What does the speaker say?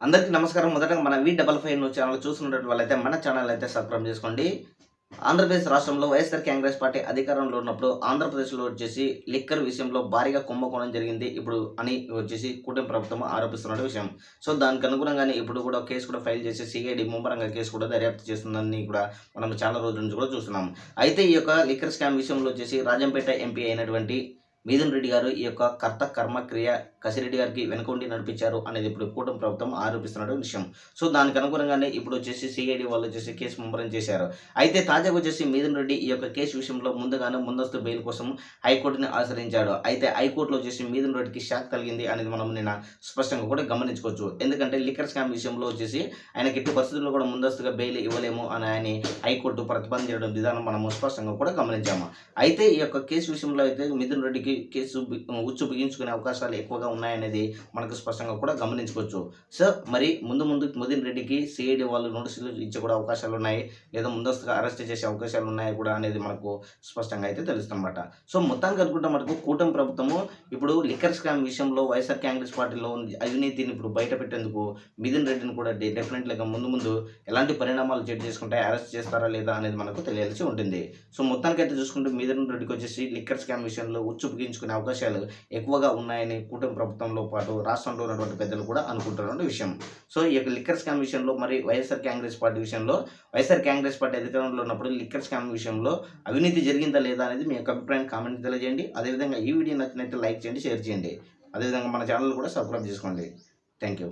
అందరికీ నమస్కారం. మొదటగా మన V55 న్యూస్ ఛానల్ చూస్తున్నటువంటి వాళ్ళైతే మన ఛానల్ అయితే సబ్స్క్రైబ్ చేసుకోండి. ఆంధ్రప్రదేశ్ రాష్ట్రంలో వైఎస్ఆర్ కాంగ్రెస్ పార్టీ అధికారంలో ఉన్నప్పుడు ఆంధ్రప్రదేశ్‌లో వచ్చేసి లిక్కర్ విషయంలో భారీగా కుంభకోణం జరిగింది. ఇప్పుడు అని వచ్చేసి కూటమి ప్రభుత్వం ఆరోపిస్తున్న విషయం. సో, దానికి అనుగుణంగానే ఇప్పుడు కూడా కేసు కూడా ఫైల్ చేసి సీఐడీ ముమ్మరంగా కేసు కూడా దర్యాప్తు చేస్తుందని కూడా మనం చాలా రోజుల నుంచి కూడా చూస్తున్నాం. అయితే ఈ యొక్క లిక్కర్ స్కామ్ విషయంలో వచ్చేసి రాజంపేట ఎంపీ అయినటువంటి మిథున్ రెడ్డి గారు ఈ యొక్క కర్త కర్మ క్రియ కసిరెడ్డి గారికి వెనకుండి నడిపించారు అనేది ఇప్పుడు కూటమి ప్రభుత్వం ఆరోపిస్తున్న విషయం. సో, దానికి అనుగుణంగానే ఇప్పుడు వచ్చేసి సిఐడి వాళ్ళు వచ్చేసి కేసు ముమ్మరం చేశారు. అయితే తాజాగా వచ్చేసి మిథున్ రెడ్డి ఈ యొక్క కేసు విషయంలో ముందుగానే ముందస్తు బెయిల్ కోసం హైకోర్టుని ఆశ్రయించాడు. అయితే హైకోర్టులో వచ్చేసి మిథున్ రెడ్డికి షాక్ కలిగింది అనేది మనం నిన్న స్పష్టంగా కూడా గమనించుకోవచ్చు. ఎందుకంటే లిక్కర్ స్కామ్ విషయంలో వచ్చేసి ఆయనకి ఎట్టి పరిస్థితుల్లో కూడా ముందస్తుగా బెయిల్ ఇవ్వలేము అని ఆయన హైకోర్టు ప్రతిపాదించడం విధానం మనము స్పష్టంగా కూడా గమనించాము. అయితే ఈ యొక్క కేసు విషయంలో అయితే మిథున్ రెడ్డికి కేసు ఉచ్చు బిగించుకునే అవకాశాలు ఎక్కువగా ఉన్నాయనేది మనకు స్పష్టంగా కూడా గమనించుకోవచ్చు. సో, మరి ముందు మిథున్ రెడ్డికి సిఐడి వాళ్ళు నోటీసులు ఇచ్చే కూడా అవకాశాలు ఉన్నాయి, లేదా ముందస్తుగా అరెస్ట్ చేసే అవకాశాలు ఉన్నాయి కూడా అనేది మనకు స్పష్టంగా అయితే తెలుస్తుందన్నమాట. సో, మొత్తానికి అనుకుంటే మనకు కూటమి ప్రభుత్వము ఇప్పుడు లిక్కర్ స్కామ్ విషయంలో వైఎస్ఆర్ కాంగ్రెస్ పార్టీలో అవినీతిని ఇప్పుడు బయట పెట్టేందుకు మిథున్ రెడ్డిని కూడా డెఫినెట్లీగా ముందు ఎలాంటి పరిణామాలు చోటు చేసుకుంటే అరెస్ట్ చేస్తారా లేదా అనేది మనకు తెలియాల్సి ఉంటుంది. సో, మొత్తానికైతే చూసుకుంటే మిథున్ రెడ్డికి వచ్చేసి లిక్కర్ స్కామ్ విషయంలో ఉచ్చు బిగించుకునే అవకాశాలు ఎక్కువగా ఉన్నాయని కూటమి ప్రభుత్వంలో పాటు రాష్ట్రంలో ఉన్నటువంటి పెద్దలు కూడా అనుకుంటున్న విషయం. సో, ఈ యొక్క లిక్కర్ స్కామ్ విషయంలో మరి వైఎస్ఆర్ కాంగ్రెస్ పార్టీ విషయంలో వైఎస్ఆర్ కాంగ్రెస్ పార్టీ అధికారంలో ఉన్నప్పుడు లిక్కర్ స్కామ్ విషయంలో అవినీతి జరిగిందా లేదా అనేది మీ యొక్క అభిప్రాయం కామెంట్ తెలియజేయండి. అదేవిధంగా ఈ వీడియో నచ్చినట్లయితే లైక్ చేయండి, షేర్ చేయండి. అదేవిధంగా మన ఛానల్ కూడా సబ్స్క్రైబ్ చేసుకోండి. Thank you.